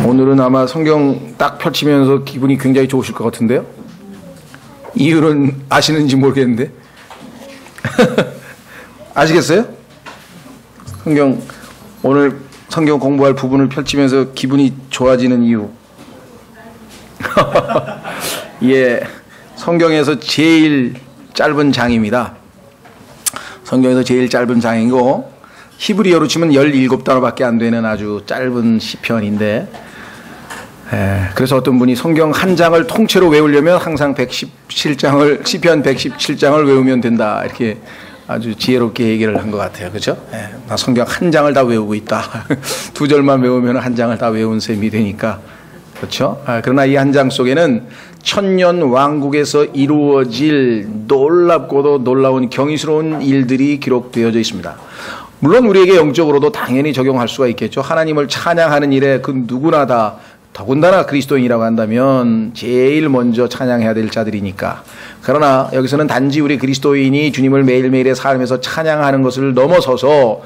오늘은 아마 성경 딱 펼치면서 기분이 굉장히 좋으실 것 같은데요. 이유는 아시는지 모르겠는데 아시겠어요? 오늘 성경 공부할 부분을 펼치면서 기분이 좋아지는 이유. 예, 성경에서 제일 짧은 장입니다. 성경에서 제일 짧은 장이고 히브리어로 치면 17단어밖에 안 되는 아주 짧은 시편인데, 그래서 어떤 분이 성경 한 장을 통째로 외우려면 항상 117장을 시편 117장을 외우면 된다, 이렇게 아주 지혜롭게 얘기를 한 것 같아요. 그렇죠? 나 성경 한 장을 다 외우고 있다. 두 절만 외우면 한 장을 다 외운 셈이 되니까. 그렇죠? 그러나 이 한 장 속에는 천년 왕국에서 이루어질 놀랍고도 놀라운 경이스러운 일들이 기록되어져 있습니다. 물론 우리에게 영적으로도 당연히 적용할 수가 있겠죠. 하나님을 찬양하는 일에 그 누구나 다, 더군다나 그리스도인이라고 한다면 제일 먼저 찬양해야 될 자들이니까. 그러나 여기서는 단지 우리 그리스도인이 주님을 매일매일의 삶에서 찬양하는 것을 넘어서서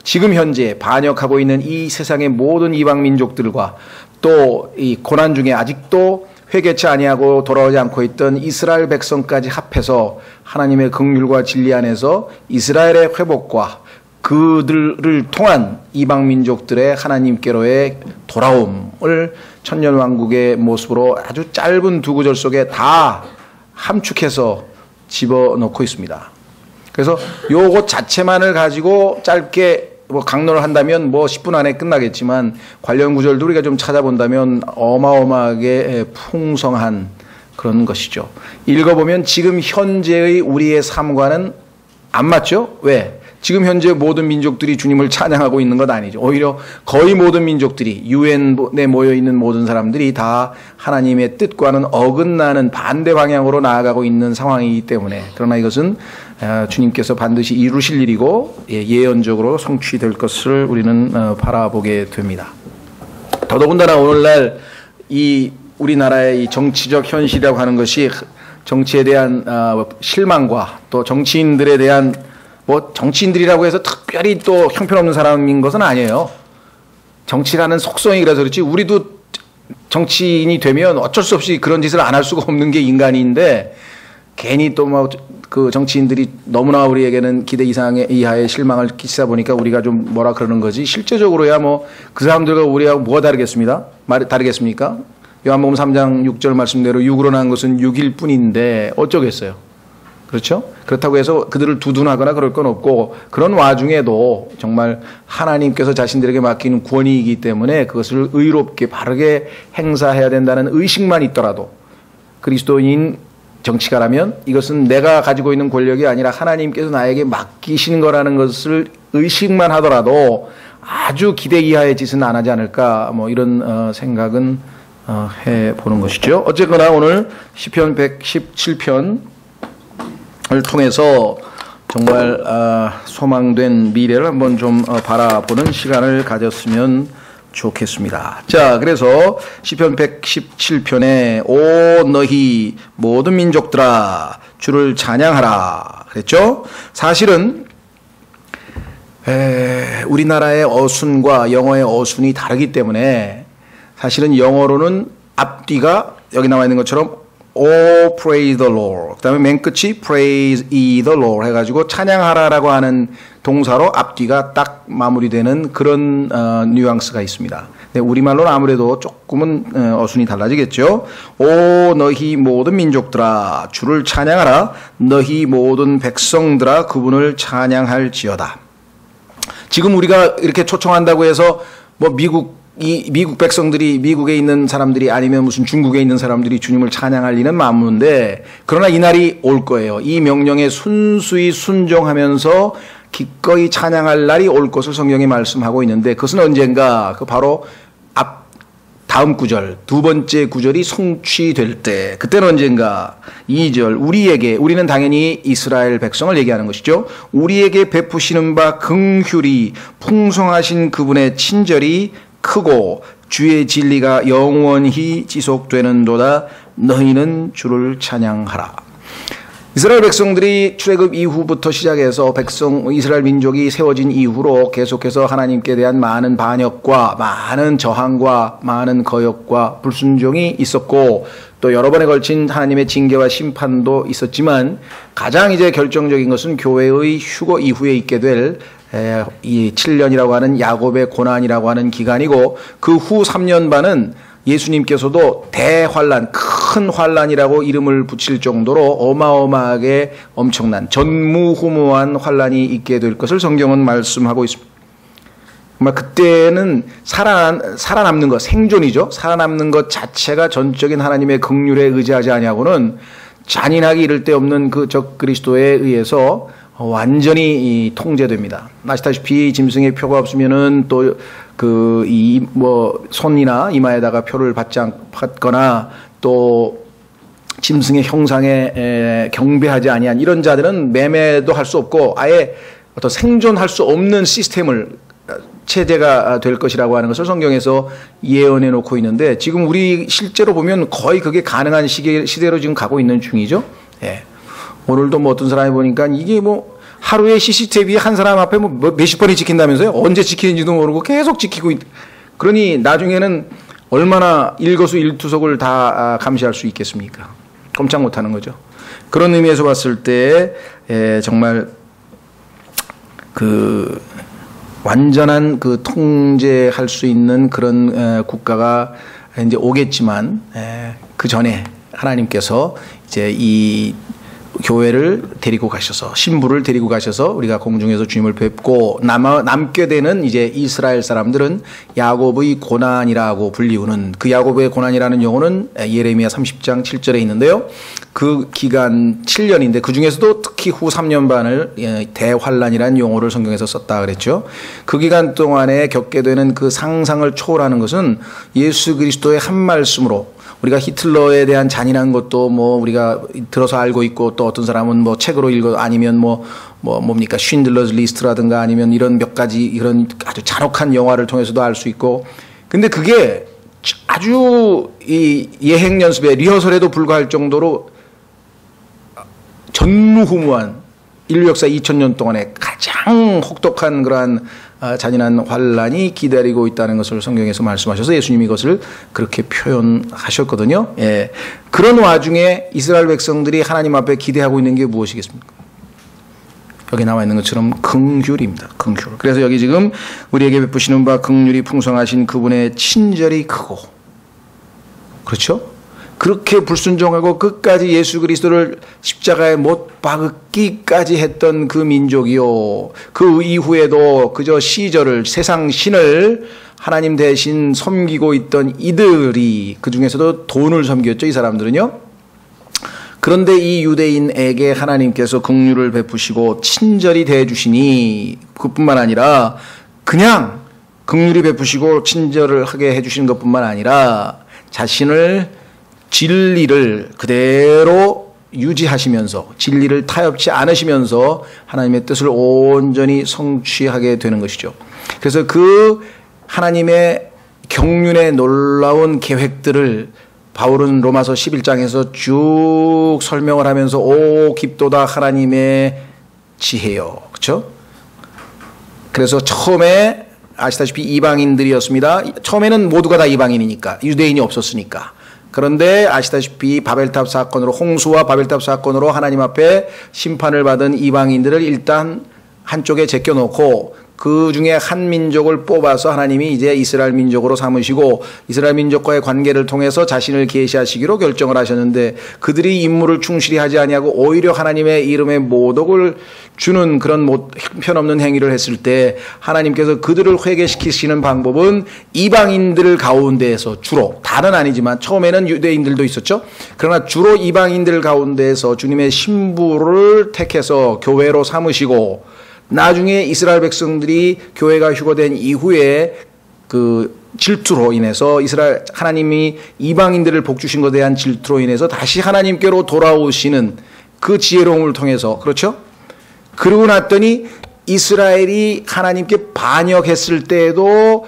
지금 현재 반역하고 있는 이 세상의 모든 이방 민족들과 또 이 고난 중에 아직도 회개치 아니하고 돌아오지 않고 있던 이스라엘 백성까지 합해서 하나님의 긍휼과 진리 안에서 이스라엘의 회복과 그들을 통한 이방 민족들의 하나님께로의 돌아옴을 천년왕국의 모습으로 아주 짧은 두 구절 속에 다 함축해서 집어넣고 있습니다. 그래서 요것 자체만을 가지고 짧게 강론을 한다면 10분 안에 끝나겠지만 관련 구절도 우리가 좀 찾아본다면 어마어마하게 풍성한 그런 것이죠. 읽어보면 지금 현재의 우리의 삶과는 안 맞죠? 왜? 지금 현재 모든 민족들이 주님을 찬양하고 있는 것 아니죠. 오히려 거의 모든 민족들이, 유엔에 모여있는 모든 사람들이 다 하나님의 뜻과는 어긋나는 반대 방향으로 나아가고 있는 상황이기 때문에, 그러나 이것은 주님께서 반드시 이루실 일이고 예언적으로 성취될 것을 우리는 바라보게 됩니다. 더더군다나 오늘날 이 우리나라의 이 정치적 현실이라고 하는 것이 정치에 대한 실망과 또 정치인들에 대한 정치인들이라고 해서 특별히 또 형편없는 사람인 것은 아니에요. 정치라는 속성이 그래서 그렇지, 우리도 정치인이 되면 어쩔 수 없이 그런 짓을 안 할 수가 없는 게 인간인데, 괜히 또 그 정치인들이 너무나 우리에게는 기대 이하의 실망을 끼치다 보니까 우리가 좀 뭐라 그러는 거지, 실제적으로야 그 사람들과 우리하고 뭐가 다르겠습니까? 요한복음 3장 6절 말씀대로 육으로 난 것은 육일 뿐인데 어쩌겠어요. 그렇죠? 그렇다고 해서 그들을 두둔하거나 그럴 건 없고, 그런 와중에도 정말 하나님께서 자신들에게 맡기는 권위이기 때문에 그것을 의롭게 바르게 행사해야 된다는 의식만 있더라도, 그리스도인 정치가라면 이것은 내가 가지고 있는 권력이 아니라 하나님께서 나에게 맡기신 거라는 것을 의식만 하더라도 아주 기대 이하의 짓은 안 하지 않을까, 이런 생각은 해보는 것이죠. 어쨌거나 오늘 시편 117편 을 통해서 정말 소망된 미래를 한번 좀 바라보는 시간을 가졌으면 좋겠습니다. 자, 그래서 시편 117편에 오 너희 모든 민족들아 주를 찬양하라 그랬죠. 사실은 우리나라의 어순과 영어의 어순이 다르기 때문에, 사실은 영어로는 앞뒤가 여기 나와 있는 것처럼 Oh, praise the Lord. 그 다음에 맨 끝이 praise ye the Lord 해가지고 찬양하라라고 하는 동사로 앞뒤가 딱 마무리되는 그런 뉘앙스가 있습니다. 네, 우리말로는 아무래도 조금은 어순이 달라지겠죠. 오 너희 모든 민족들아 주를 찬양하라. 너희 모든 백성들아 그분을 찬양할지어다. 지금 우리가 이렇게 초청한다고 해서 미국 백성들이, 미국에 있는 사람들이 아니면 무슨 중국에 있는 사람들이 주님을 찬양할 리는 만무인데, 그러나 이 날이 올 거예요. 이 명령에 순수히 순종하면서 기꺼이 찬양할 날이 올 것을 성경이 말씀하고 있는데, 그것은 언젠가, 바로 다음 구절, 두 번째 구절이 성취될 때, 그때는 언젠가 2절, 우리는 당연히 이스라엘 백성을 얘기하는 것이죠. 우리에게 베푸시는 바 긍휼이 풍성하신 그분의 친절이 크고 주의 진리가 영원히 지속되는도다. 너희는 주를 찬양하라. 이스라엘 백성들이 출애굽 이후부터 시작해서 이스라엘 민족이 세워진 이후로 계속해서 하나님께 대한 많은 반역과 많은 저항과 많은 거역과 불순종이 있었고, 또 여러 번에 걸친 하나님의 징계와 심판도 있었지만, 가장 이제 결정적인 것은 교회의 휴거 이후에 있게 될 이 7년이라고 하는 야곱의 고난이라고 하는 기간이고, 그 후 3년 반은 예수님께서도 대환란, 큰 환란이라고 이름을 붙일 정도로 어마어마하게 엄청난 전무후무한 환란이 있게 될 것을 성경은 말씀하고 있습니다. 정말 그때는 살아남는 것, 생존이죠. 살아남는 것 자체가 전적인 하나님의 긍휼에 의지하지 아니하고는 잔인하기 이를 데 없는 그 적 그리스도에 의해서 완전히 통제됩니다. 아시다시피 짐승의 표가 없으면은 또 손이나 이마에다가 표를 받거나 또 짐승의 형상에 경배하지 아니한 이런 자들은 매매도 할 수 없고 아예 어떤 생존할 수 없는 체제가 될 것이라고 하는 것을 성경에서 예언해 놓고 있는데, 지금 우리 실제로 보면 거의 그게 가능한 시대로 지금 가고 있는 중이죠. 예. 오늘도 어떤 사람이 보니까 이게 하루에 CCTV 한 사람 앞에 몇십 번이 지킨다면서요? 언제 지키는지도 모르고 계속 지키고 그러니 나중에는 얼마나 일거수일투족을 다 감시할 수 있겠습니까? 꼼짝 못하는 거죠. 그런 의미에서 봤을 때 정말 완전한 통제할 수 있는 그런 국가가 이제 오겠지만, 그 전에 하나님께서 이제 이 교회를 데리고 가셔서, 신부를 데리고 가셔서 우리가 공중에서 주님을 뵙고 남게 되는 이제 이스라엘 사람들은 야곱의 고난이라고 불리우는, 그 야곱의 고난이라는 용어는 예레미야 30장 7절에 있는데요. 그 기간 7년인데 그 중에서도 특히 후 3년 반을 대환란이라는 용어를 성경에서 썼다 그랬죠. 그 기간 동안에 겪게 되는 그 상상을 초월하는 것은 예수 그리스도의 한 말씀으로, 우리가 히틀러에 대한 잔인한 것도 우리가 들어서 알고 있고, 또 어떤 사람은 책으로 읽어, 아니면 뭡니까 쉰들러즈 리스트라든가 아니면 이런 몇 가지 이런 아주 잔혹한 영화를 통해서도 알 수 있고, 근데 그게 아주 이 예행 연습에 리허설에도 불과할 정도로 전무후무한 인류 역사 2000년 동안에 가장 혹독한 그러한 잔인한 환란이 기다리고 있다는 것을 성경에서 말씀하셔서 예수님이 이것을 그렇게 표현하셨거든요. 예. 그런 와중에 이스라엘 백성들이 하나님 앞에 기대하고 있는 게 무엇이겠습니까? 여기 나와 있는 것처럼 긍휼입니다. 긍휼. 그래서 여기 지금 우리에게 베푸시는 바 긍휼이 풍성하신 그분의 친절이 크고, 그렇죠? 그렇게 불순종하고 끝까지 예수 그리스도를 십자가에 못 박기까지 했던 그 민족이요, 그 이후에도 그저 세상 신을 하나님 대신 섬기고 있던 이들이, 그 중에서도 돈을 섬겼죠, 이 사람들은요. 그런데 이 유대인에게 하나님께서 긍휼을 베푸시고 친절히 대해주시니, 그뿐만 아니라 그냥 긍휼히 베푸시고 친절을 하게 해주시는 것뿐만 아니라 자신을 진리를 그대로 유지하시면서, 진리를 타협치 않으시면서 하나님의 뜻을 온전히 성취하게 되는 것이죠. 그래서 그 하나님의 경륜의 놀라운 계획들을 바울은 로마서 11장에서 쭉 설명을 하면서 오 깊도다 하나님의 지혜요, 그렇죠? 그래서 처음에 아시다시피 이방인들이었습니다. 처음에는 모두가 다 이방인이니까, 유대인이 없었으니까. 그런데 아시다시피 바벨탑 사건으로, 홍수와 바벨탑 사건으로 하나님 앞에 심판을 받은 이방인들을 일단 한쪽에 제껴놓고 그 중에 한 민족을 뽑아서 하나님이 이제 이스라엘 민족으로 삼으시고 이스라엘 민족과의 관계를 통해서 자신을 계시하시기로 결정을 하셨는데, 그들이 임무를 충실히 하지 아니하고 오히려 하나님의 이름에 모독을 주는 그런 형편없는 행위를 했을 때 하나님께서 그들을 회개시키시는 방법은 이방인들 가운데에서, 주로 다는 아니지만 처음에는 유대인들도 있었죠. 그러나 주로 이방인들 가운데에서 주님의 신부를 택해서 교회로 삼으시고, 나중에 이스라엘 백성들이 교회가 휴거된 이후에 그 질투로 인해서 하나님이 이방인들을 복주신 것에 대한 질투로 인해서 다시 하나님께로 돌아오시는 그 지혜로움을 통해서, 그렇죠? 그러고 났더니 이스라엘이 하나님께 반역했을 때에도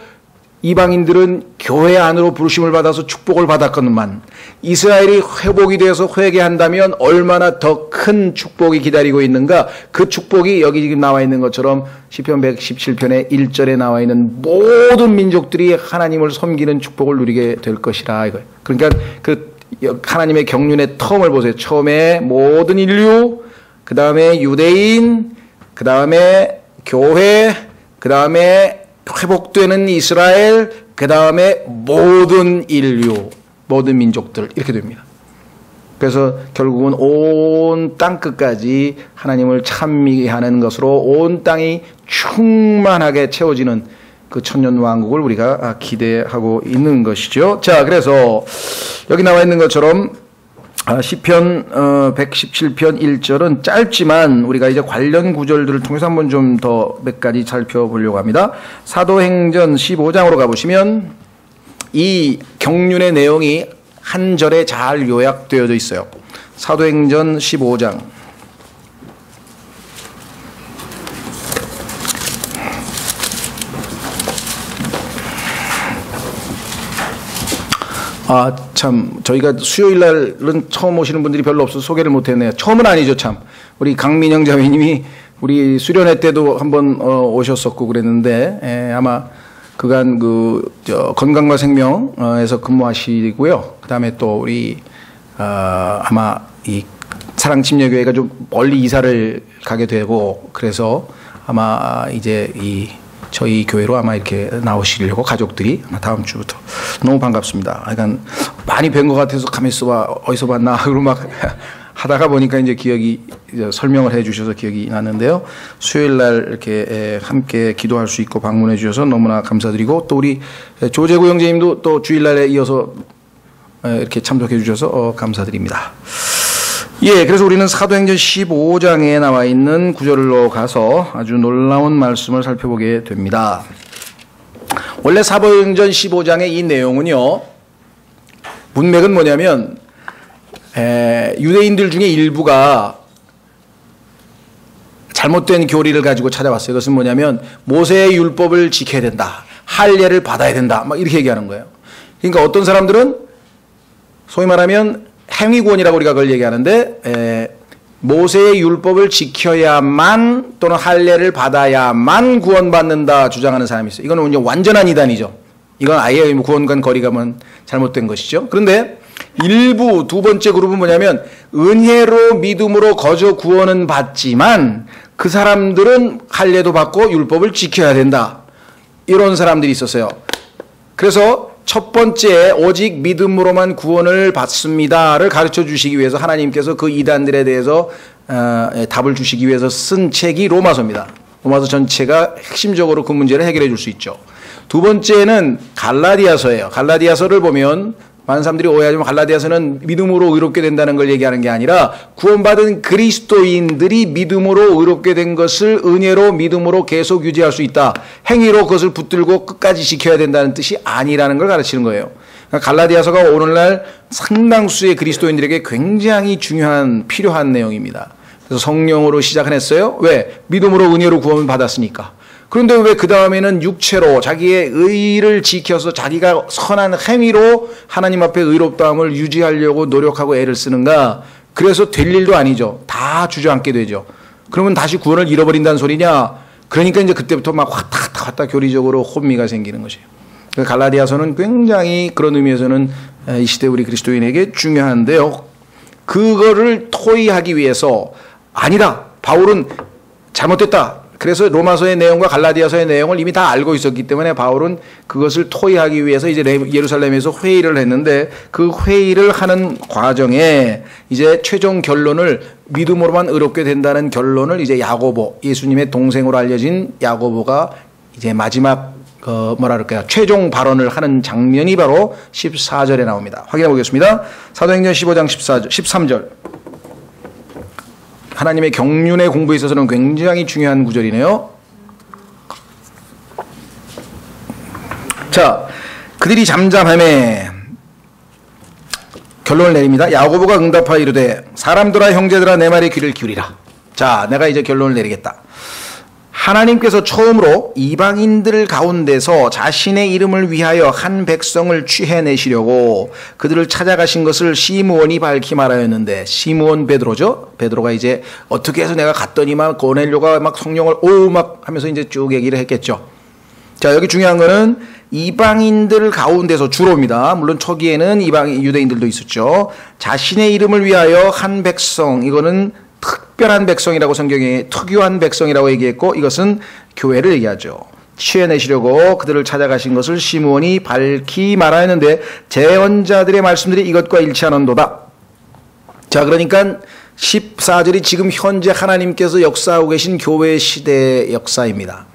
이방인들은 교회 안으로 부르심을 받아서 축복을 받았건만 이스라엘이 회복이 되어서 회개한다면 얼마나 더 큰 축복이 기다리고 있는가. 그 축복이 여기 지금 나와 있는 것처럼 시편 117편의 1절에 나와 있는 모든 민족들이 하나님을 섬기는 축복을 누리게 될 것이라 이거예요. 그러니까 그 하나님의 경륜의 텀을 보세요. 처음에 모든 인류, 그 다음에 유대인, 그 다음에 교회, 그 다음에 회복되는 이스라엘, 그 다음에 모든 인류, 모든 민족들 이렇게 됩니다. 그래서 결국은 온 땅끝까지 하나님을 찬미하는 것으로 온 땅이 충만하게 채워지는 그 천년왕국을 우리가 기대하고 있는 것이죠. 자, 그래서 여기 나와 있는 것처럼 시편 117편 1절은 짧지만 우리가 이제 관련 구절들을 통해서 한번 좀 더 몇 가지 살펴보려고 합니다. 사도행전 15장으로 가보시면 이 경륜의 내용이 한 절에 잘 요약되어져 있어요. 사도행전 15장. 참, 저희가 수요일 날은 처음 오시는 분들이 별로 없어서 소개를 못 했네요. 처음은 아니죠, 참. 우리 강민영 자매님이 우리 수련회 때도 한번 오셨었고 그랬는데, 아마 그간 건강과 생명에서 근무하시고요. 그 다음에 또 우리, 아마 이 사랑침례교회가 좀 멀리 이사를 가게 되고, 그래서 아마 이제 저희 교회로 아마 이렇게 나오시려고 가족들이 아마 다음 주부터. 너무 반갑습니다. 그러니까 많이 뵌 것 같아서 가만히 있어봐, 어디서 봤나 그러고 막 하다가 보니까 이제 기억이 설명을 해주셔서 기억이 나는데요. 수요일 날 이렇게 함께 기도할 수 있고 방문해 주셔서 너무나 감사드리고, 또 우리 조재구 형제님도 또 주일날에 이어서 이렇게 참석해 주셔서 감사드립니다. 예, 그래서 우리는 사도행전 15장에 나와 있는 구절로 가서 아주 놀라운 말씀을 살펴보게 됩니다. 원래 사도행전 15장의 이 내용은요, 문맥은 뭐냐면 유대인들 중에 일부가 잘못된 교리를 가지고 찾아왔어요. 그것은 뭐냐면 모세의 율법을 지켜야 된다, 할례를 받아야 된다, 막 이렇게 얘기하는 거예요. 그러니까 어떤 사람들은 소위 말하면 행위구원이라고 우리가 그걸 얘기하는데, 모세의 율법을 지켜야만 또는 할례를 받아야만 구원받는다 주장하는 사람이 있어요. 이거는 완전한 이단이죠. 이건 아예 구원과 거리가 잘못된 것이죠. 그런데 일부 두 번째 그룹은 뭐냐면 은혜로 믿음으로 거저 구원은 받지만 그 사람들은 할례도 받고 율법을 지켜야 된다, 이런 사람들이 있었어요. 그래서 첫 번째 오직 믿음으로만 구원을 받습니다를 가르쳐 주시기 위해서 하나님께서 그 이단들에 대해서 답을 주시기 위해서 쓴 책이 로마서입니다. 로마서 전체가 핵심적으로 그 문제를 해결해 줄 수 있죠. 두 번째는 갈라디아서예요. 갈라디아서를 보면 많은 사람들이 오해하지만 갈라디아서는 믿음으로 의롭게 된다는 걸 얘기하는 게 아니라 구원받은 그리스도인들이 믿음으로 의롭게 된 것을 은혜로 믿음으로 계속 유지할 수 있다, 행위로 그것을 붙들고 끝까지 지켜야 된다는 뜻이 아니라는 걸 가르치는 거예요. 그러니까 갈라디아서가 오늘날 상당수의 그리스도인들에게 굉장히 중요한 필요한 내용입니다. 그래서 성령으로 시작을 했어요. 왜? 믿음으로 은혜로 구원을 받았으니까. 그런데 왜 그 다음에는 육체로 자기의 의를 지켜서 자기가 선한 행위로 하나님 앞에 의롭다함을 유지하려고 노력하고 애를 쓰는가? 그래서 될 일도 아니죠. 다 주저앉게 되죠. 그러면 다시 구원을 잃어버린다는 소리냐? 그러니까 이제 그때부터 막 왔다 교리적으로 혼미가 생기는 것이에요. 갈라디아서는 굉장히 그런 의미에서는 이 시대 우리 그리스도인에게 중요한데요. 그거를 토의하기 위해서 아니다, 바울은 잘못됐다, 그래서 로마서의 내용과 갈라디아서의 내용을 이미 다 알고 있었기 때문에 바울은 그것을 토의하기 위해서 이제 예루살렘에서 회의를 했는데, 그 회의를 하는 과정에 이제 최종 결론을 믿음으로만 의롭게 된다는 결론을 이제 야고보, 예수님의 동생으로 알려진 야고보가 이제 마지막 최종 발언을 하는 장면이 바로 14절에 나옵니다. 확인해 보겠습니다. 사도행전 15장 13절. 하나님의 경륜의 공부에 있어서는 굉장히 중요한 구절이네요. 자, 그들이 잠잠하매 결론을 내립니다. 야고보가 응답하여 이르되 사람들아 형제들아 내 말에 귀를 기울이라. 자, 내가 이제 결론을 내리겠다. 하나님께서 처음으로 이방인들 가운데서 자신의 이름을 위하여 한 백성을 취해내시려고 그들을 찾아가신 것을 시므온이 밝히 말하였는데, 시므온 베드로죠. 베드로가 이제 어떻게 해서 내가 갔더니만 고넬료가 막 성령을 막 하면서 이제 쭉 얘기를 했겠죠. 자, 여기 중요한 거는 이방인들 가운데서 주로입니다. 물론 초기에는 유대인들도 있었죠. 자신의 이름을 위하여 한 백성, 이거는 특별한 백성이라고 성경에 특유한 백성이라고 얘기했고, 이것은 교회를 얘기하죠. 취해내시려고 그들을 찾아가신 것을 시므온이 밝히 말하였는데 제언자들의 말씀들이 이것과 일치하는도다. 자, 그러니까 14절이 지금 현재 하나님께서 역사하고 계신 교회 시대의 역사입니다.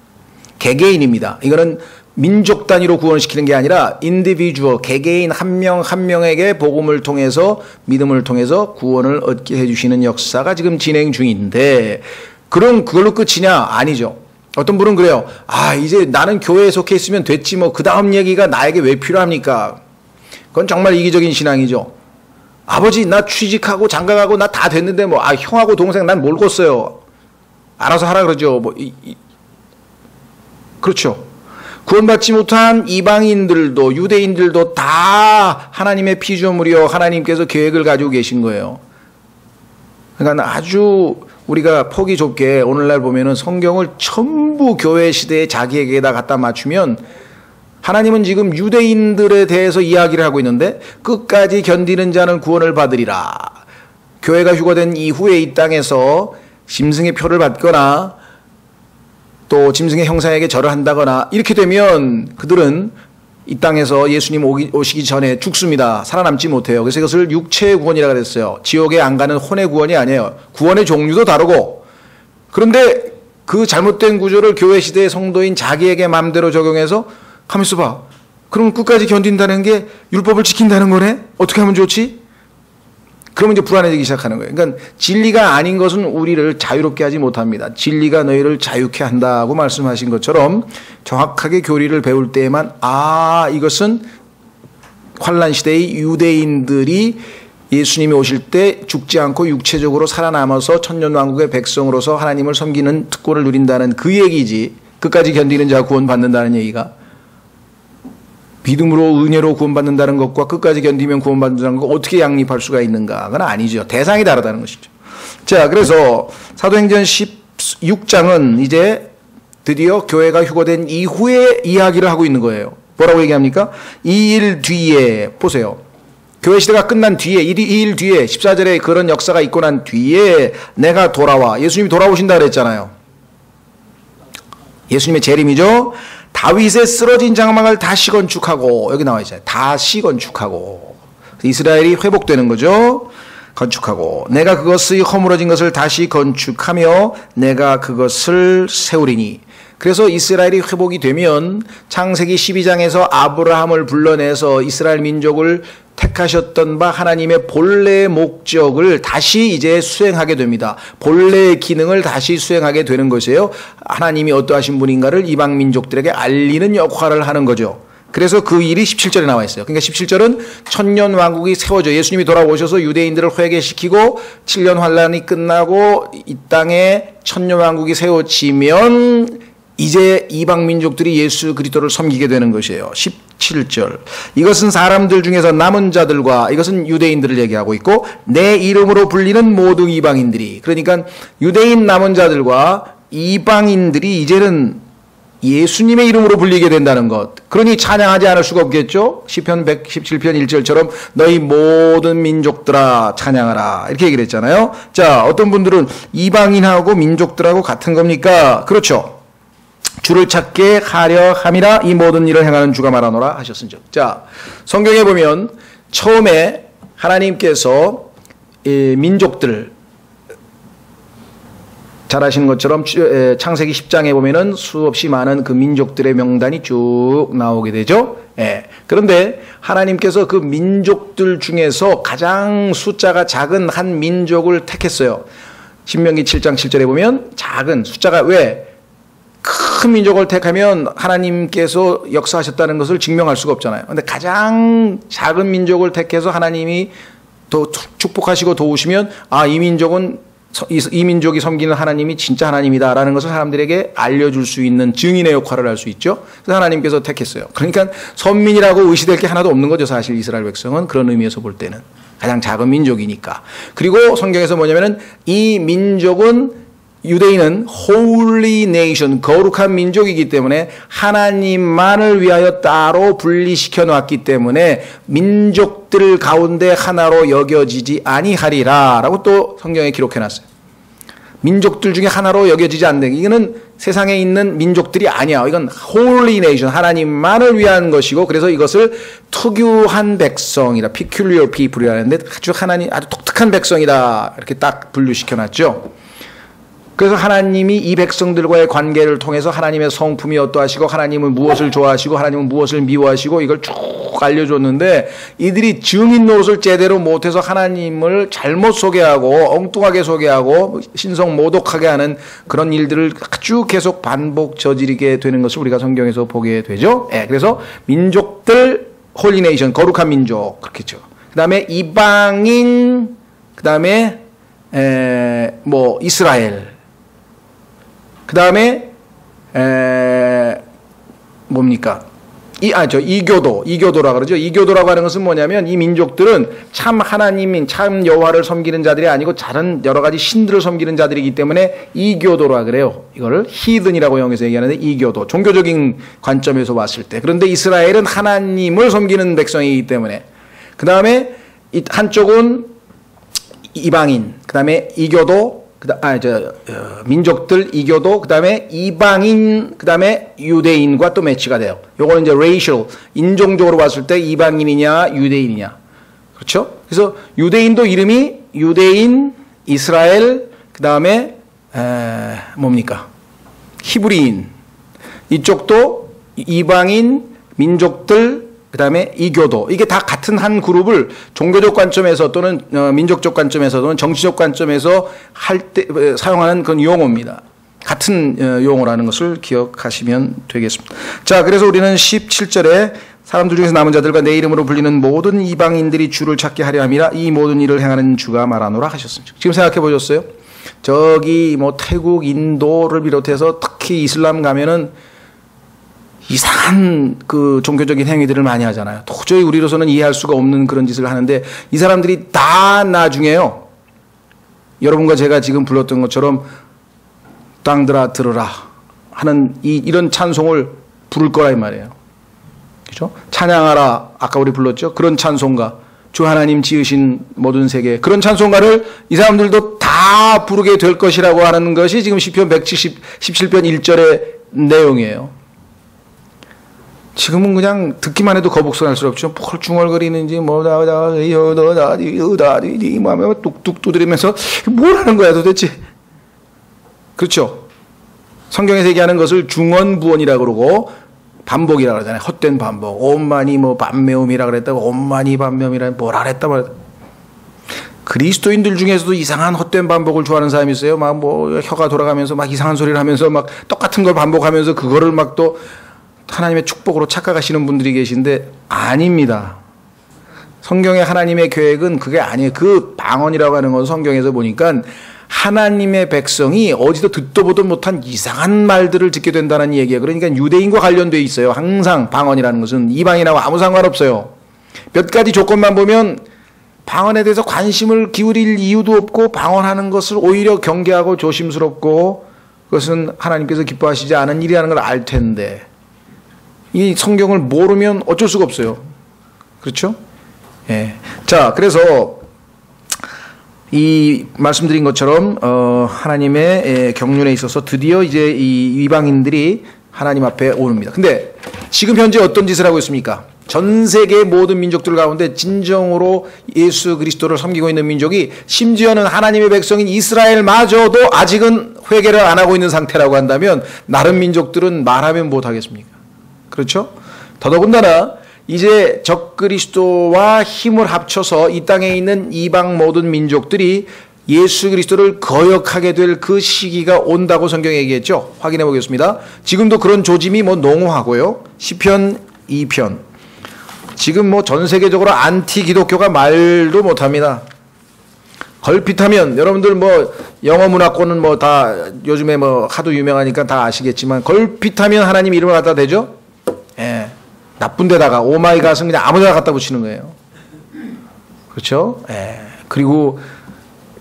개개인입니다. 이거는 민족 단위로 구원시키는 게 아니라 인디비주얼, 개개인 한 명 한 명에게 복음을 통해서, 믿음을 통해서 구원을 얻게 해주시는 역사가 지금 진행 중인데, 그럼 그걸로 끝이냐? 아니죠. 어떤 분은 그래요. 이제 나는 교회에 속해 있으면 됐지 뭐 그 다음 얘기가 나에게 왜 필요합니까? 그건 정말 이기적인 신앙이죠. 아버지 나 취직하고 장가가고 나 다 됐는데 뭐 형하고 동생 난 뭘 걷어요. 알아서 하라 그러죠. 그렇죠. 구원받지 못한 이방인들도 유대인들도 다 하나님의 피조물이요, 하나님께서 계획을 가지고 계신 거예요. 그러니까 아주 우리가 폭이 좁게 오늘날 보면은 성경을 전부 교회 시대에 자기에게다 갖다 맞추면, 하나님은 지금 유대인들에 대해서 이야기를 하고 있는데 끝까지 견디는 자는 구원을 받으리라. 교회가 휴거된 이후에 이 땅에서 짐승의 표를 받거나 또 짐승의 형상에게 절을 한다거나 이렇게 되면 그들은 이 땅에서 예수님 오시기 전에 죽습니다. 살아남지 못해요. 그래서 이것을 육체의 구원이라고 그랬어요. 지옥에 안 가는 혼의 구원이 아니에요. 구원의 종류도 다르고. 그런데 그 잘못된 구조를 교회 시대의 성도인 자기에게 마음대로 적용해서 가만 있어봐. 그럼 끝까지 견딘다는 게 율법을 지킨다는 거네? 어떻게 하면 좋지? 그러면 이제 불안해지기 시작하는 거예요. 그러니까 진리가 아닌 것은 우리를 자유롭게 하지 못합니다. 진리가 너희를 자유케 한다고 말씀하신 것처럼 정확하게 교리를 배울 때에만 이것은 환란 시대의 유대인들이 예수님이 오실 때 죽지 않고 육체적으로 살아남아서 천년왕국의 백성으로서 하나님을 섬기는 특권을 누린다는 그 얘기지, 끝까지 견디는 자가 구원받는다는 얘기가. 믿음으로 은혜로 구원받는다는 것과 끝까지 견디면 구원받는다는 것 어떻게 양립할 수가 있는가? 그건 아니죠. 대상이 다르다는 것이죠. 자, 그래서 사도행전 16장은 이제 드디어 교회가 휴거된 이후에 이야기를 하고 있는 거예요. 뭐라고 얘기합니까? 이 일 뒤에 보세요. 교회 시대가 끝난 뒤에, 이 일 뒤에 14절에 그런 역사가 있고 난 뒤에 내가 돌아와. 예수님이 돌아오신다 그랬잖아요. 예수님의 재림이죠. 다윗의 쓰러진 장막을 다시 건축하고, 여기 나와 있잖아요. 다시 건축하고. 이스라엘이 회복되는 거죠. 건축하고. 내가 그것의 허물어진 것을 다시 건축하며 내가 그것을 세우리니. 그래서 이스라엘이 회복이 되면 창세기 12장에서 아브라함을 불러내서 이스라엘 민족을 택하셨던 바 하나님의 본래의 목적을 다시 이제 수행하게 됩니다. 본래의 기능을 다시 수행하게 되는 것이에요. 하나님이 어떠하신 분인가를 이방 민족들에게 알리는 역할을 하는 거죠. 그래서 그 일이 17절에 나와 있어요. 그러니까 17절은 천년 왕국이 세워져 예수님이 돌아오셔서 유대인들을 회개시키고 7년 환란이 끝나고 이 땅에 천년 왕국이 세워지면 이제 이방 민족들이 예수 그리스도를 섬기게 되는 것이에요. 17절. 이것은 사람들 중에서 남은 자들과, 이것은 유대인들을 얘기하고 있고, 내 이름으로 불리는 모든 이방인들이, 그러니까 유대인 남은 자들과 이방인들이 이제는 예수님의 이름으로 불리게 된다는 것. 그러니 찬양하지 않을 수가 없겠죠. 시편 117편 1절처럼 너희 모든 민족들아 찬양하라, 이렇게 얘기를 했잖아요. 자, 어떤 분들은 이방인하고 민족들하고 같은 겁니까? 그렇죠. 주를 찾게 하려 함이라 이 모든 일을 행하는 주가 말하노라 하셨은즉. 자, 성경에 보면 처음에 하나님께서 이 민족들, 잘 아시는 것처럼 창세기 10장에 보면은 수없이 많은 그 민족들의 명단이 쭉 나오게 되죠. 그런데 하나님께서 그 민족들 중에서 가장 숫자가 작은 한 민족을 택했어요. 신명기 7장 7절에 보면 작은 숫자가, 왜? 큰 민족을 택하면 하나님께서 역사하셨다는 것을 증명할 수가 없잖아요. 그런데 가장 작은 민족을 택해서 하나님이 또 축복하시고 도우시면 이 민족은 이 민족이 섬기는 하나님이 진짜 하나님이다라는 것을 사람들에게 알려줄 수 있는 증인의 역할을 할 수 있죠. 그래서 하나님께서 택했어요. 그러니까 선민이라고 의시될 게 하나도 없는 거죠. 사실 이스라엘 백성은 그런 의미에서 볼 때는 가장 작은 민족이니까. 그리고 성경에서 뭐냐면은 이 민족은 유대인은 holy nation, 거룩한 민족이기 때문에 하나님만을 위하여 따로 분리시켜 놨기 때문에 민족들 가운데 하나로 여겨지지 아니하리라 라고 또 성경에 기록해 놨어요. 민족들 중에 하나로 여겨지지 않는, 이거는 세상에 있는 민족들이 아니야. 이건 holy nation, 하나님만을 위한 것이고, 그래서 이것을 특유한 백성이다, peculiar people이라는데 아주 아주 독특한 백성이다 이렇게 딱 분류시켜 놨죠. 그래서 하나님이 이 백성들과의 관계를 통해서 하나님의 성품이 어떠하시고 하나님은 무엇을 좋아하시고 하나님은 무엇을 미워하시고 이걸 쭉 알려줬는데 이들이 증인 노릇을 제대로 못해서 하나님을 잘못 소개하고 엉뚱하게 소개하고 신성 모독하게 하는 그런 일들을 아주 계속 반복 저지르게 되는 것을 우리가 성경에서 보게 되죠. 그래서 민족들 홀리 네이션, 거룩한 민족 그렇겠죠. 그 다음에 이방인, 그 다음에 이스라엘, 그 다음에 뭡니까? 이교도라 그러죠. 이교도라고 하는 것은 뭐냐면 이 민족들은 참 하나님인 참 여호와를 섬기는 자들이 아니고 다른 여러 가지 신들을 섬기는 자들이기 때문에 이교도라 그래요. 이거를 히든이라고 영어에서 얘기하는데 이교도, 종교적인 관점에서 봤을 때. 그런데 이스라엘은 하나님을 섬기는 백성이기 때문에. 그 다음에 한쪽은 이방인, 그 다음에 이교도, 민족들 이교도, 그 다음에 이방인, 그 다음에 유대인과 또 매치가 돼요. 요거는 이제 racial, 인종적으로 봤을 때 이방인이냐, 유대인이냐. 그렇죠? 그래서 유대인도 이름이 유대인, 이스라엘, 그 다음에, 뭡니까? 히브리인. 이쪽도 이방인, 민족들, 그 다음에 이교도. 이게 다 같은 한 그룹을 종교적 관점에서 또는 민족적 관점에서 또는 정치적 관점에서 사용하는 그런 용어입니다. 같은 용어라는 것을 기억하시면 되겠습니다. 자, 그래서 우리는 17절에 사람들 중에서 남은 자들과 내 이름으로 불리는 모든 이방인들이 주를 찾게 하려 함이라 이 모든 일을 행하는 주가 말하노라 하셨습니다. 지금 생각해 보셨어요? 저기 태국, 인도를 비롯해서 특히 이슬람 가면은 이상한 그 종교적인 행위들을 많이 하잖아요. 도저히 우리로서는 이해할 수가 없는 그런 짓을 하는데 이 사람들이 다 나중에요. 여러분과 제가 지금 불렀던 것처럼 땅들아 들으라 하는 이런 찬송을 부를 거라 이 말이에요. 그렇죠? 찬양하라 아까 우리 불렀죠. 그런 찬송가, 주 하나님 지으신 모든 세계, 그런 찬송가를 이 사람들도 다 부르게 될 것이라고 하는 것이 지금 시편 117편 1절의 내용이에요. 지금은 그냥 듣기만 해도 거북선 할 수 없죠. 뭘 중얼거리는지 뚝뚝 두드리면서 뭘 하는 거야 도대체. 그렇죠. 성경에서 얘기하는 것을 중언부언이라고 그러고 반복이라고 그러잖아요. 헛된 반복. 온만이 반매음이라고 그랬다고 온만이 반매음이라는 뭐라 그랬다 말했다. 그리스도인들 중에서도 이상한 헛된 반복을 좋아하는 사람이 있어요. 혀가 돌아가면서 이상한 소리를 하면서 똑같은 걸 반복하면서 그거를 또 하나님의 축복으로 착각하시는 분들이 계신데 아닙니다. 성경의 하나님의 계획은 그게 아니에요. 그 방언이라고 하는 건 성경에서 보니까 하나님의 백성이 어디서 듣도 보도 못한 이상한 말들을 듣게 된다는 얘기예요. 그러니까 유대인과 관련되어 있어요. 항상 방언이라는 것은 이방인하고 아무 상관없어요. 몇 가지 조건만 보면 방언에 대해서 관심을 기울일 이유도 없고 방언하는 것을 오히려 경계하고 조심스럽고 그것은 하나님께서 기뻐하시지 않은 일이라는 걸 알 텐데 이 성경을 모르면 어쩔 수가 없어요. 그렇죠? 예. 자, 그래서 이 말씀드린 것처럼 하나님의 경륜에 있어서 드디어 이제 이 이방인들이 하나님 앞에 오릅니다. 근데 지금 현재 어떤 짓을 하고 있습니까? 전 세계 모든 민족들 가운데 진정으로 예수 그리스도를 섬기고 있는 민족이 심지어는 하나님의 백성인 이스라엘마저도 아직은 회개를 안 하고 있는 상태라고 한다면 다른 민족들은 말하면 못하겠습니까? 그렇죠? 더더군다나 이제 적그리스도와 힘을 합쳐서 이 땅에 있는 이방 모든 민족들이 예수 그리스도를 거역하게 될 그 시기가 온다고 성경에 얘기했죠. 확인해 보겠습니다. 지금도 그런 조짐이 농후하고요. 시편 2편. 지금 전 세계적으로 안티 기독교가 말도 못합니다. 걸핏하면 여러분들 뭐 영어 문화권은 뭐 다 요즘에 뭐 하도 유명하니까 다 아시겠지만 걸핏하면 하나님 이름을 갖다 대죠? 예. 나쁜 데다가 오마이갓은 그냥 아무 데나 갖다 붙이는 거예요. 그렇죠? 예. 그리고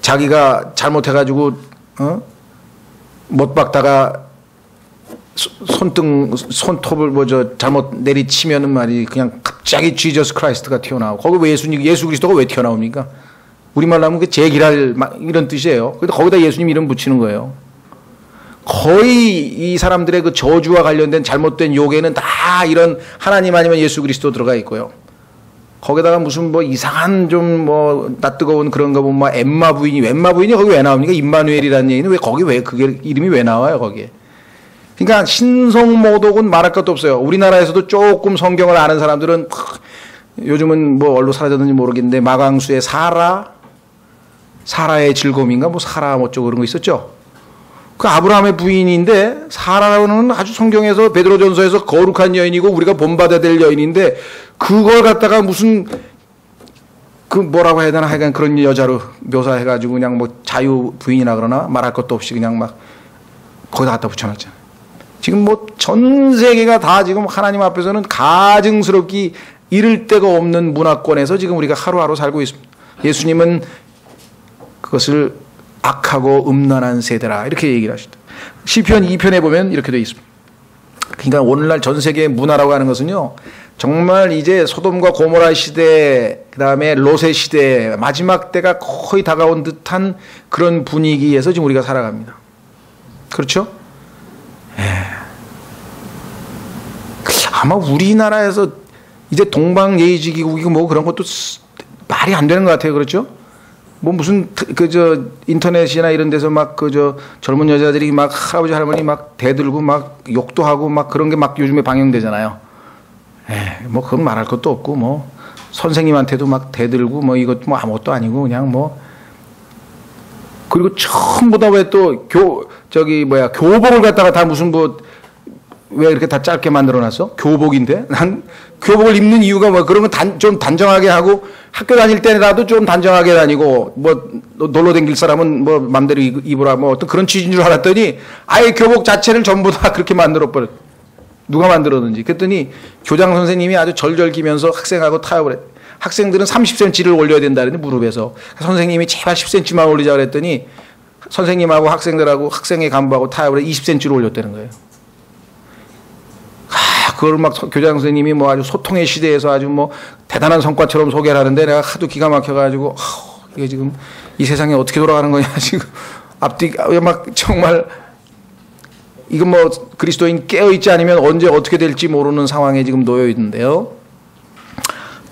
자기가 잘못해가지고 못 박다가 손톱을 뭐 잘못 내리치면은 말이 그냥 갑자기 지저스 크라이스트가 튀어나오고 거기 왜 예수 그리스도가 왜 튀어나옵니까? 우리말로 하면 그 제기랄 이런 뜻이에요. 근데 거기다 예수님 이름 붙이는 거예요. 거의 이 사람들의 그 저주와 관련된 잘못된 욕에는 다 이런 하나님 아니면 예수 그리스도 들어가 있고요. 거기다가 무슨 뭐 이상한 좀 뭐 낯뜨거운 그런 거 보면 뭐 엠마 부인이 거기 왜 나옵니까? 임마누엘이라는 얘기는 왜 거기 왜 그게 이름이 왜 나와요 거기에? 그러니까 신성모독은 말할 것도 없어요. 우리나라에서도 조금 성경을 아는 사람들은 요즘은 뭐 얼로 사라졌는지 모르겠는데 마광수의 사라의 즐거움인가 뭐 사라 뭐 어쩌고 그런 거 있었죠. 그 아브라함의 부인인데 사라는 아주 성경에서 베드로전서에서 거룩한 여인이고 우리가 본받아야 될 여인인데 그걸 갖다가 무슨 그 뭐라고 해야 되나 하여간 그런 여자로 묘사해가지고 그냥 뭐 자유 부인이나 그러나 말할 것도 없이 그냥 막 거기다 갖다 붙여놨잖아요. 지금 뭐 전 세계가 다 지금 하나님 앞에서는 가증스럽기 이를 데가 없는 문화권에서 지금 우리가 하루하루 살고 있습니다. 예수님은 그것을 악하고 음란한 세대라 이렇게 얘기를 하시다. 시편 2편에 보면 이렇게 되어 있습니다. 그러니까 오늘날 전 세계의 문화라고 하는 것은요. 정말 이제 소돔과 고모라 시대 그다음에 롯의 시대 마지막 때가 거의 다가온 듯한 그런 분위기에서 지금 우리가 살아갑니다. 그렇죠? 아마 우리나라에서 이제 동방예의지기국이고 뭐 그런 것도 말이 안 되는 것 같아요. 그렇죠? 뭐 무슨 인터넷이나 이런 데서 막 젊은 여자들이 막 할아버지 할머니 막 대들고 막 욕도 하고 막 그런 게 막 요즘에 방영되잖아요. 뭐 그건 말할 것도 없고 뭐 선생님한테도 막 대들고 뭐 이것 뭐 아무것도 아니고 그냥 뭐 그리고 전부 다 왜 또 교복을 갖다가 다 무슨 뭐 왜 이렇게 다 짧게 만들어놨어? 교복인데? 난 교복을 입는 이유가 뭐 그런 건 좀 단정하게 하고 학교 다닐 때라도 좀 단정하게 다니고 뭐 놀러 댕길 사람은 뭐 맘대로 입으라 뭐 어떤 그런 취지인 줄 알았더니 아예 교복 자체를 전부 다 그렇게 만들어버렸. 누가 만들었는지. 그랬더니 교장 선생님이 아주 절절기면서 학생하고 타협을 했. 학생들은 30cm를 올려야 된다 그랬는데 무릎에서. 선생님이 제발 10cm만 올리자 그랬더니 선생님하고 학생들하고 학생의 간부하고 타협을 해 20cm를 올렸다는 거예요. 그걸 막 교장 선생님이 뭐 아주 소통의 시대에서 아주 뭐 대단한 성과처럼 소개를 하는데 내가 하도 기가 막혀가지고 이게 지금 이 세상에 어떻게 돌아가는 거냐 지금 앞뒤 막 정말 이건 뭐 그리스도인 깨어있지 않으면 언제 어떻게 될지 모르는 상황에 지금 놓여 있는데요.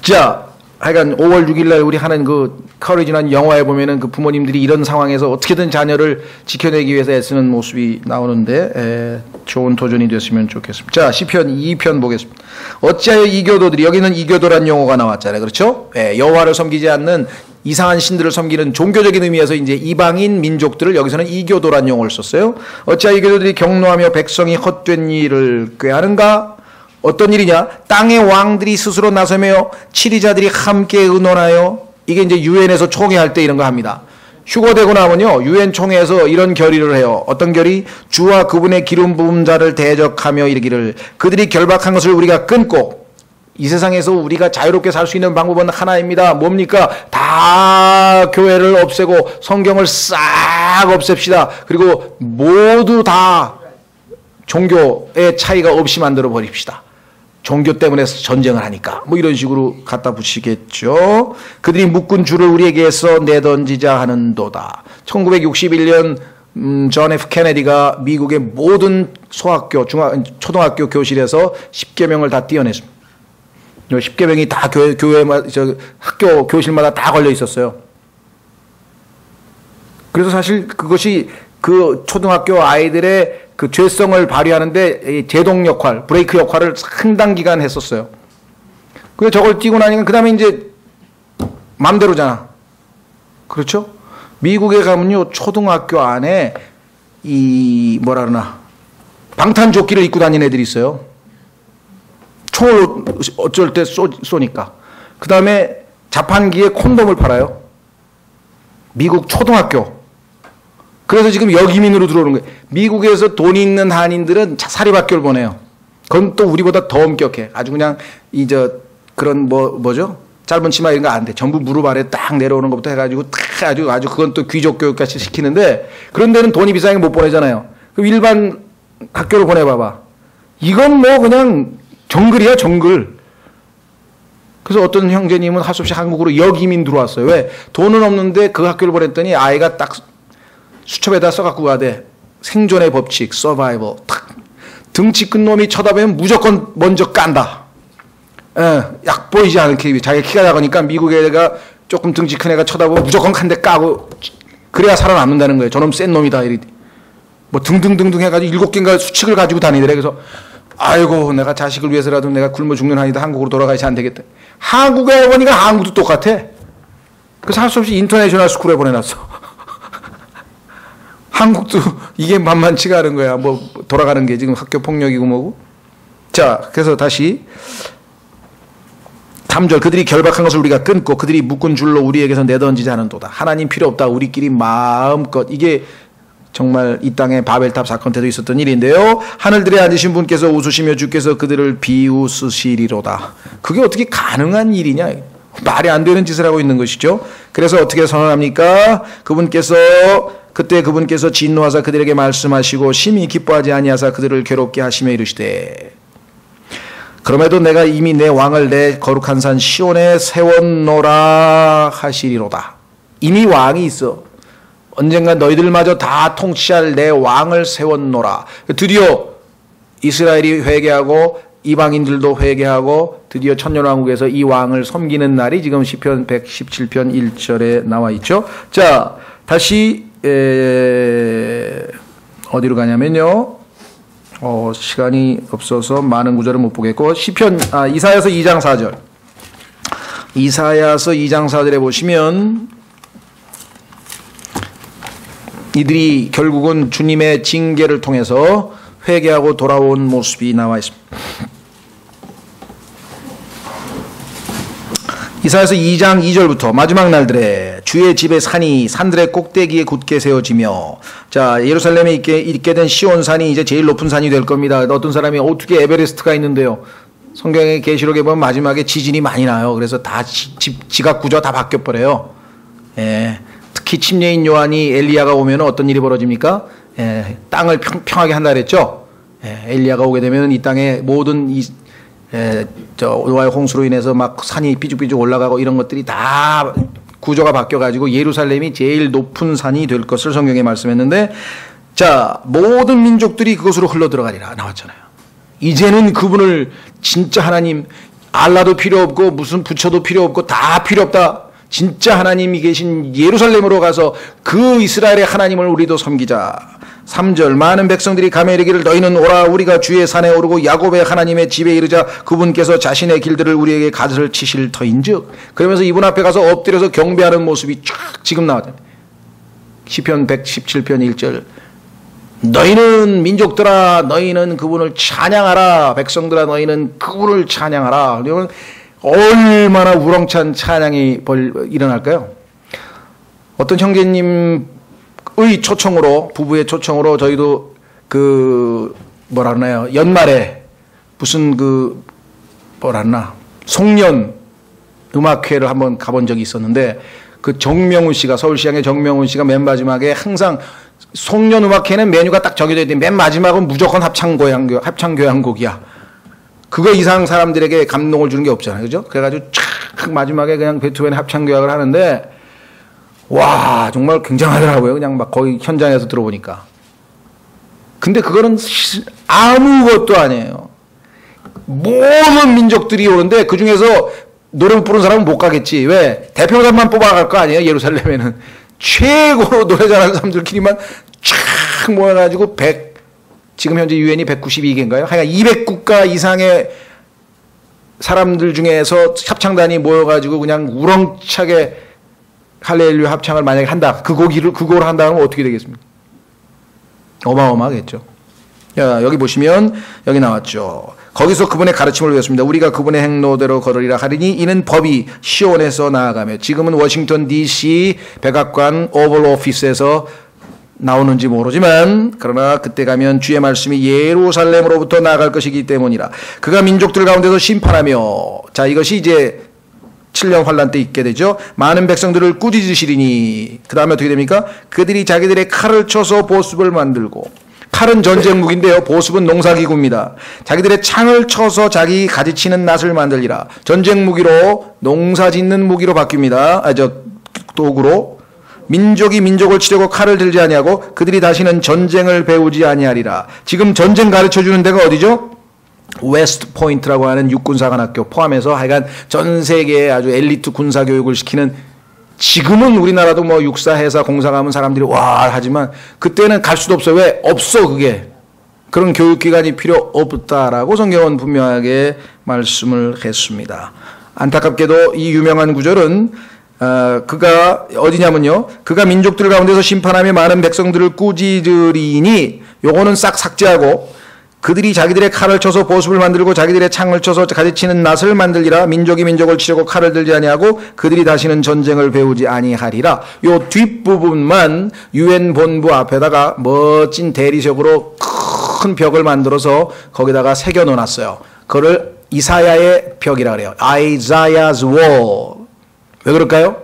자, 하여간 5월 6일 날 우리 하는 그 커리지난 영화에 보면은 그 부모님들이 이런 상황에서 어떻게든 자녀를 지켜내기 위해서 애쓰는 모습이 나오는데 좋은 도전이 됐으면 좋겠습니다. 자, 시편 2편 보겠습니다. 어찌하여 이교도들이 여기는 이교도란 용어가 나왔잖아요. 그렇죠? 여호와를 섬기지 않는 이상한 신들을 섬기는 종교적인 의미에서 이제 이방인 민족들을 여기서는 이교도란 용어를 썼어요. 어찌하여 이교도들이 경노하며 백성이 헛된 일을 꾀하는가? 어떤 일이냐? 땅의 왕들이 스스로 나서며 치리자들이 함께 의논하여 이게 이제 유엔에서 총회할 때 이런 거 합니다. 휴거되고 나면요 유엔 총회에서 이런 결의를 해요. 어떤 결의? 주와 그분의 기름 부은 자를 대적하며 이르기를 그들이 결박한 것을 우리가 끊고 이 세상에서 우리가 자유롭게 살 수 있는 방법은 하나입니다. 뭡니까? 다 교회를 없애고 성경을 싹 없앱시다. 그리고 모두 다 종교의 차이가 없이 만들어 버립시다. 종교 때문에 전쟁을 하니까 뭐 이런 식으로 갖다 붙이겠죠. 그들이 묶은 줄을 우리에게서 내던지자 하는도다. 1961년 존 F 케네디가 미국의 모든 소학교, 초등학교 교실에서 10계명을 다 띄어냈습니다. 10계명이 다 학교 교실마다 다 걸려 있었어요. 그래서 사실 그것이 그 초등학교 아이들의 그 죄성을 발휘하는데 제동 역할, 브레이크 역할을 상당 기간 했었어요. 근데 저걸 띄고 나니까 그 다음에 이제 맘대로잖아. 그렇죠? 미국에 가면요 초등학교 안에 이 뭐라 그러나 방탄조끼를 입고 다니는 애들이 있어요. 총을 어쩔 때 쏘니까. 그 다음에 자판기에 콘돔을 팔아요. 미국 초등학교. 그래서 지금 여기민으로 들어오는 거예요. 미국에서 돈이 있는 한인들은 사립학교를 보내요. 그건 또 우리보다 더 엄격해. 아주 그냥 그런 뭐죠? 짧은 치마 이런 거 안 돼. 전부 무릎 아래 딱 내려오는 것부터 해가지고 딱 아주 그건 또 귀족 교육같이 시키는데 그런 데는 돈이 비싸게 못 보내잖아요. 그럼 일반 학교를 보내봐봐. 이건 뭐 그냥 정글이야, 정글. 그래서 어떤 형제님은 할 수 없이 한국으로 역이민 들어왔어요. 왜? 돈은 없는데 그 학교를 보냈더니 아이가 딱 수첩에다 써갖고 가대. 생존의 법칙, 서바이벌. 탁. 등치 큰 놈이 쳐다보면 무조건 먼저 깐다. 약 보이지 않게 자기 키가 작으니까 미국 애가 조금 등치 큰 애가 쳐다보면 무조건 한 대 까고 그래야 살아남는다는 거예요. 저놈 센 놈이다. 뭐 등등등등 해가지고 7개인가 수칙을 가지고 다니더래. 그래서 아이고 내가 자식을 위해서라도 내가 굶어 죽는 한이다. 한국으로 돌아가야지 안 되겠다. 한국에 보니까 한국도 똑같아. 그래서 할 수 없이 인터내셔널 스쿨에 보내놨어. 한국도 이게 만만치가 않은 거야. 뭐 돌아가는 게 지금 학교 폭력이고 뭐고. 자, 그래서 다시 3절 그들이 결박한 것을 우리가 끊고 그들이 묶은 줄로 우리에게서 내던지지 않은도다. 하나님 필요 없다. 우리끼리 마음껏. 이게 정말 이 땅에 바벨탑 사건 때도 있었던 일인데요. 하늘들에 앉으신 분께서 웃으시며 주께서 그들을 비웃으시리로다. 그게 어떻게 가능한 일이냐. 말이 안 되는 짓을 하고 있는 것이죠. 그래서 어떻게 선언합니까? 그때 그분께서 진노하사 그들에게 말씀하시고 심히 기뻐하지 아니하사 그들을 괴롭게 하시며 이르시되 그럼에도 내가 이미 내 왕을 내 거룩한 산 시온에 세웠노라 하시리로다. 이미 왕이 있어. 언젠가 너희들마저 다 통치할 내 왕을 세웠노라. 드디어 이스라엘이 회개하고 이방인들도 회개하고 드디어 천년왕국에서 이 왕을 섬기는 날이 지금 시편 117편 1절에 나와 있죠. 자, 다시 어디로 가냐면요. 시간이 없어서 많은 구절을 못 보겠고 이사야서 2장 4절. 이사야서 2장 4절에 보시면 이들이 결국은 주님의 징계를 통해서 회개하고 돌아온 모습이 나와 있습니다. 이사야서 2장 2절부터 마지막 날들에 주의 집의 산이 산들의 꼭대기에 굳게 세워지며 자 예루살렘에 있게 된 시온산이 이제 제일 높은 산이 될 겁니다. 어떤 사람이 어떻게 에베레스트가 있는데요. 성경의 계시록에 보면 마지막에 지진이 많이 나요. 그래서 다 지각 구조가 다 바뀌어버려요. 특히 침례인 요한이 엘리야가 오면 어떤 일이 벌어집니까? 땅을 평평하게 한다 그랬죠. 엘리야가 오게 되면 이 땅의 모든 노아의 홍수로 인해서 막 산이 삐죽삐죽 올라가고 이런 것들이 다 구조가 바뀌어가지고 예루살렘이 제일 높은 산이 될 것을 성경에 말씀했는데 자 모든 민족들이 그곳으로 흘러들어가리라 나왔잖아요. 이제는 그분을 진짜 하나님 알라도 필요 없고 무슨 부처도 필요 없고 다 필요 없다. 진짜 하나님이 계신 예루살렘으로 가서 그 이스라엘의 하나님을 우리도 섬기자. 3절 많은 백성들이 가며 이르기를 너희는 오라 우리가 주의 산에 오르고 야곱의 하나님의 집에 이르자 그분께서 자신의 길들을 우리에게 가르쳐 치실 터인즉 그러면서 이분 앞에 가서 엎드려서 경배하는 모습이 쫙 지금 나왔잖아요. 시편 117편 1절 너희는 민족들아 너희는 그분을 찬양하라 백성들아 너희는 그분을 찬양하라. 그러면 얼마나 우렁찬 찬양이 일어날까요? 어떤 형제님의 초청으로 부부의 초청으로 저희도 연말에 무슨 송년 음악회를 한번 가본 적이 있었는데 그 정명훈 씨가 서울시장의 정명훈 씨가 맨 마지막에 항상 송년 음악회는 메뉴가 딱 정해져 있는데 맨 마지막은 무조건 합창교향곡이야. 그거 이상 사람들에게 감동을 주는 게 없잖아요. 그죠? 그래가지고 촥 마지막에 그냥 베토벤의 합창교향을 하는데 와 정말 굉장하더라고요. 그냥 막 거기 현장에서 들어보니까. 근데 그거는 아무것도 아니에요. 모든 민족들이 오는데 그중에서 노래 부르는 사람은 못 가겠지. 왜? 대표단만 뽑아갈 거 아니에요. 예루살렘에는. 최고로 노래 잘하는 사람들끼리만 쫙 모여가지고 지금 현재 유엔이 192개인가요? 하여간 200국가 이상의 사람들 중에서 합창단이 모여가지고 그냥 우렁차게 할렐루야 합창을 만약에 한다. 그걸 한다면 어떻게 되겠습니까? 어마어마하겠죠. 자, 여기 보시면 여기 나왔죠. 거기서 그분의 가르침을 배웠습니다. 우리가 그분의 행로대로 걸으리라 하리니 이는 법이 시온에서 나아가며, 지금은 워싱턴 DC 백악관 오벌 오피스에서 나오는지 모르지만 그러나 그때 가면 주의 말씀이 예루살렘으로부터 나아갈 것이기 때문이라. 그가 민족들 가운데서 심판하며, 자, 이것이 이제 7년 환란 때 있게 되죠. 많은 백성들을 꾸짖으시리니, 그 다음에 어떻게 됩니까? 그들이 자기들의 칼을 쳐서 보습을 만들고, 칼은 전쟁 무기인데요, 보습은 농사기구입니다. 자기들의 창을 쳐서 자기 가지치는 낫을 만들리라. 전쟁 무기로 농사 짓는 무기로 바뀝니다. 도구로. 민족이 민족을 치려고 칼을 들지 아니하고 그들이 다시는 전쟁을 배우지 아니하리라. 지금 전쟁 가르쳐주는 데가 어디죠? 웨스트 포인트라고 하는 육군사관학교 포함해서 하여간 전 세계에 아주 엘리트 군사교육을 시키는, 지금은 우리나라도 뭐 육사, 해사, 공사 가면 사람들이 와 하지만 그때는 갈 수도 없어요. 왜? 없어. 그게. 그런 교육기관이 필요 없다라고 성경은 분명하게 말씀을 했습니다. 안타깝게도 이 유명한 구절은 그가 어디냐면요, 그가 민족들 가운데서 심판하며 많은 백성들을 꾸짖으리니, 요거는 싹 삭제하고 그들이 자기들의 칼을 쳐서 보습을 만들고 자기들의 창을 쳐서 가지치는 낫을 만들리라. 민족이 민족을 치려고 칼을 들지 아니하고 그들이 다시는 전쟁을 배우지 아니하리라. 요 뒷부분만 유엔 본부 앞에다가 멋진 대리석으로 큰 벽을 만들어서 거기다가 새겨 놓았어요. 그거를 이사야의 벽이라 그래요. Isaiah's wall. 왜 그럴까요?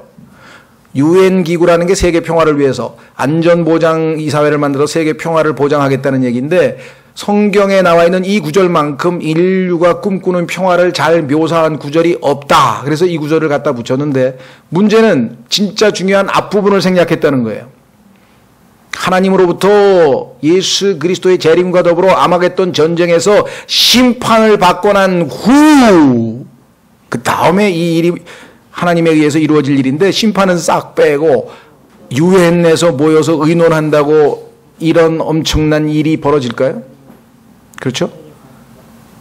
유엔 기구라는 게 세계 평화를 위해서 안전보장 이사회를 만들어 세계 평화를 보장하겠다는 얘기인데, 성경에 나와 있는 이 구절만큼 인류가 꿈꾸는 평화를 잘 묘사한 구절이 없다. 그래서 이 구절을 갖다 붙였는데, 문제는 진짜 중요한 앞부분을 생략했다는 거예요. 하나님으로부터 예수 그리스도의 재림과 더불어 아마겟돈 전쟁에서 심판을 받고 난 후, 그 다음에 이 일이 하나님에 의해서 이루어질 일인데, 심판은 싹 빼고 유엔에서 모여서 의논한다고 이런 엄청난 일이 벌어질까요? 그렇죠?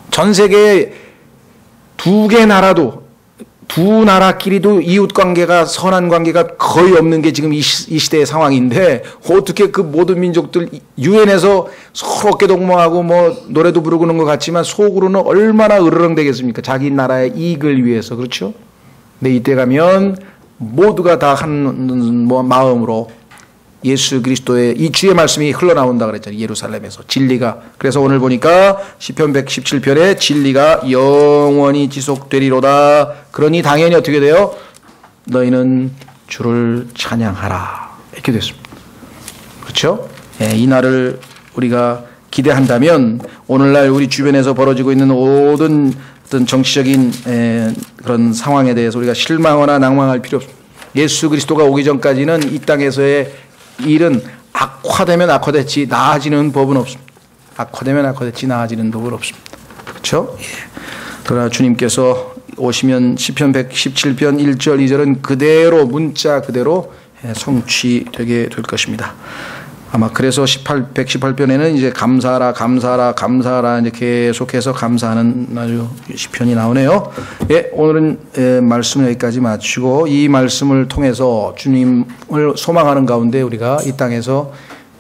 전 세계에 두 개 나라도, 두 나라끼리도 이웃 관계가, 선한 관계가 거의 없는 게 지금 이 시대의 상황인데, 어떻게 그 모든 민족들 유엔에서 서로 어깨 동무하고 뭐 노래도 부르고 그런 것 같지만 속으로는 얼마나 으르렁대겠습니까? 자기 나라의 이익을 위해서. 그렇죠? 근데 이때 가면 모두가 다 한 마음으로 예수 그리스도의 이 주의 말씀이 흘러나온다 그랬잖아요. 예루살렘에서 진리가. 그래서 오늘 보니까 시편 117편에 진리가 영원히 지속되리로다. 그러니 당연히 어떻게 돼요? 너희는 주를 찬양하라. 이렇게 됐습니다. 그렇죠? 예, 이 날을 우리가 기대한다면 오늘날 우리 주변에서 벌어지고 있는 모든 어떤 정치적인 그런 상황에 대해서 우리가 실망하거나 낭망할 필요 없습니다. 예수 그리스도가 오기 전까지는 이 땅에서의 일은 악화되면 악화됐지 나아지는 법은 없습니다. 악화되면 악화됐지 나아지는 법은 없습니다. 그렇죠? 예. 그러나 주님께서 오시면 시편 117편 1절 2절은 그대로 문자 그대로 성취되게 될 것입니다. 아마 그래서 118편에는 이제 감사하라 이제 계속해서 감사하는 아주 시편이 나오네요. 예, 오늘은 말씀을 여기까지 마치고 이 말씀을 통해서 주님을 소망하는 가운데 우리가 이 땅에서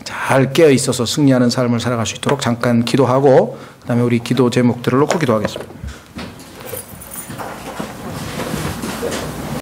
잘 깨어 있어서 승리하는 삶을 살아갈 수 있도록 잠깐 기도하고 그다음에 우리 기도 제목들을 놓고 기도하겠습니다.